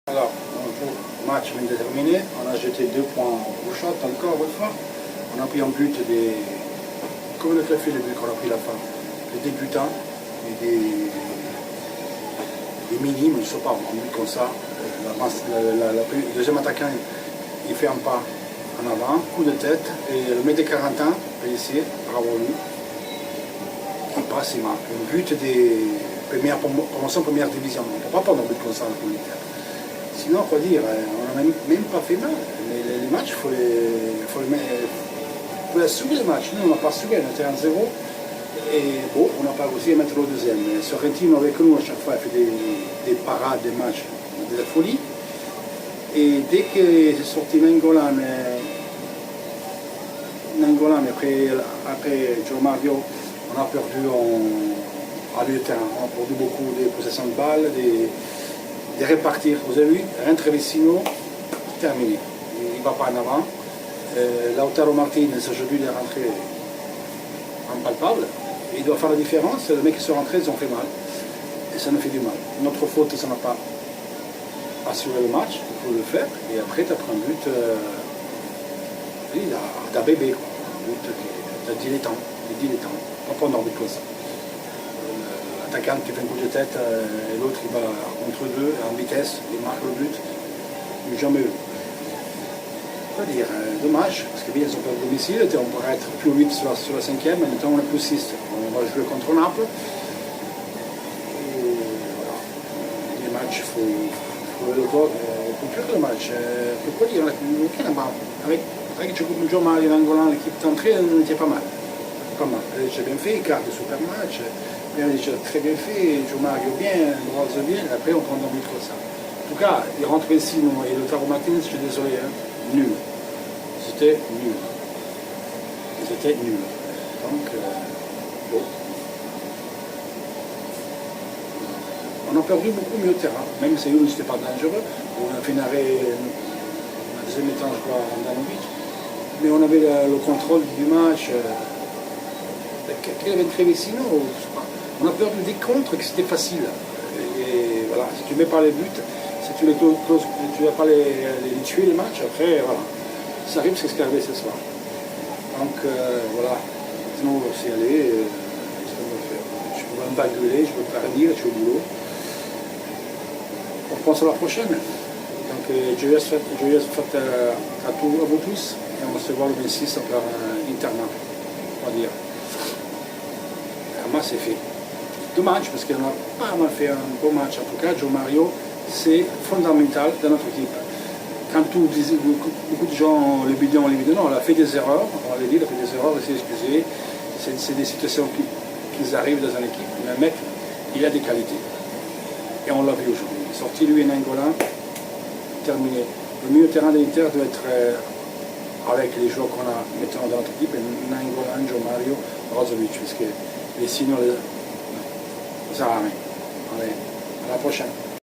Alors, le match vient de terminer, on a jeté 2 points au shot encore une fois. On a pris un but comme le fait le but qu'on a pris à la fin, des débutants et des minimes, je ne sais pas, un but comme ça. Le deuxième attaquant, il fait un pas en avant, coup de tête, et le mec de 40 ans, ici, bravo lui, qui passe, il marque. Un but des promotions première division. On ne peut pas prendre un but comme ça en communautaire. Sinon, quoi dire, on n'a même pas fait mal. Les matchs, il faut assumer les matchs. Nous, on n'a pas assumé, on était 1-0. Et bon, on n'a pas réussi à mettre le deuxième. Sorrentino avec nous, à chaque fois, il fait des parades, des matchs de la folie. Et dès que c'est sorti Nangolan, après Joe Mario, on a perdu à lieu de terrain. On a perdu beaucoup de possessions de balles, de répartir. Vous avez vu, Trevesino, terminé. Il ne va pas en avant. Lautaro Martinez, aujourd'hui, il est rentré impalpable. Il doit faire la différence. Les mecs qui sont rentrés, ils ont fait mal. Et ça nous fait du mal. Notre faute, ça n'a pas assuré le match. Il faut le faire. Et après, tu as pris un but d'un bébé, quoi. Un but d'un dilettante. Pas prendre un but comme ça. L'attaquant qui fait un coup de tête et l'autre il va entre deux en vitesse, il marque le but. Jamais eu. C'est-à-dire, dommage, parce que bien ils ont perdu le domicile, on pourrait être plus 8 sur la cinquième, maintenant on est plus 6. On va jouer contre Naples. Et voilà. Les matchs, il faut le voir, il faut plus que le match. Pourquoi dire, avec Joe Mario Nangolan, l'équipe d'entrée, elle était pas mal. Pas mal. J'ai bien fait, quart de super match. J'ai très bien fait, Joe Mario bien, Lorenzo bien, et après on prend un but comme ça. En tout cas, il rentre ici, et Lautaro Martinez, je suis désolé, hein, nul. C'était nul. C'était nul. Donc, bon. On a perdu beaucoup mieux de terrain, même si eux, c'était pas dangereux. On a fait un arrêt, la deuxième mi-temps, je crois, en Danovic. Mais on avait le contrôle du match. Quel avait Trevesino, je sais pas. On a perdu des contres que c'était facile. Et voilà, si tu ne mets pas les buts, si tu ne vas pas les tuer les matchs, après, voilà. Ça arrive, c'est ce qui est arrivé ce soir. Donc, voilà. Sinon, on va s'y aller. Je peux même pas gueuler, je peux pas dire, je suis au boulot. On pense à la prochaine. Donc, joyeuse fête à vous tous. Et on va se voir le 26 après un internat, on va dire. C'est fait. Dommage parce qu'on a pas mal fait un bon match. En tout cas, Joe Mario, c'est fondamental dans notre équipe. Quand beaucoup de gens le bidon, non, il a fait des erreurs, on va le dire, il a fait des erreurs, il s'est excusé. C'est des situations qui arrivent dans une équipe. Mais le mec, il a des qualités. Et on l'a vu aujourd'hui. Sorti lui en Angola, terminé. Le milieu terrain de l'Inter doit être avec les joueurs qu'on a maintenant dans notre équipe, Nangola, Joe Mario, Brozovic, parce que et sinon, ça va rien. Allez, à la prochaine.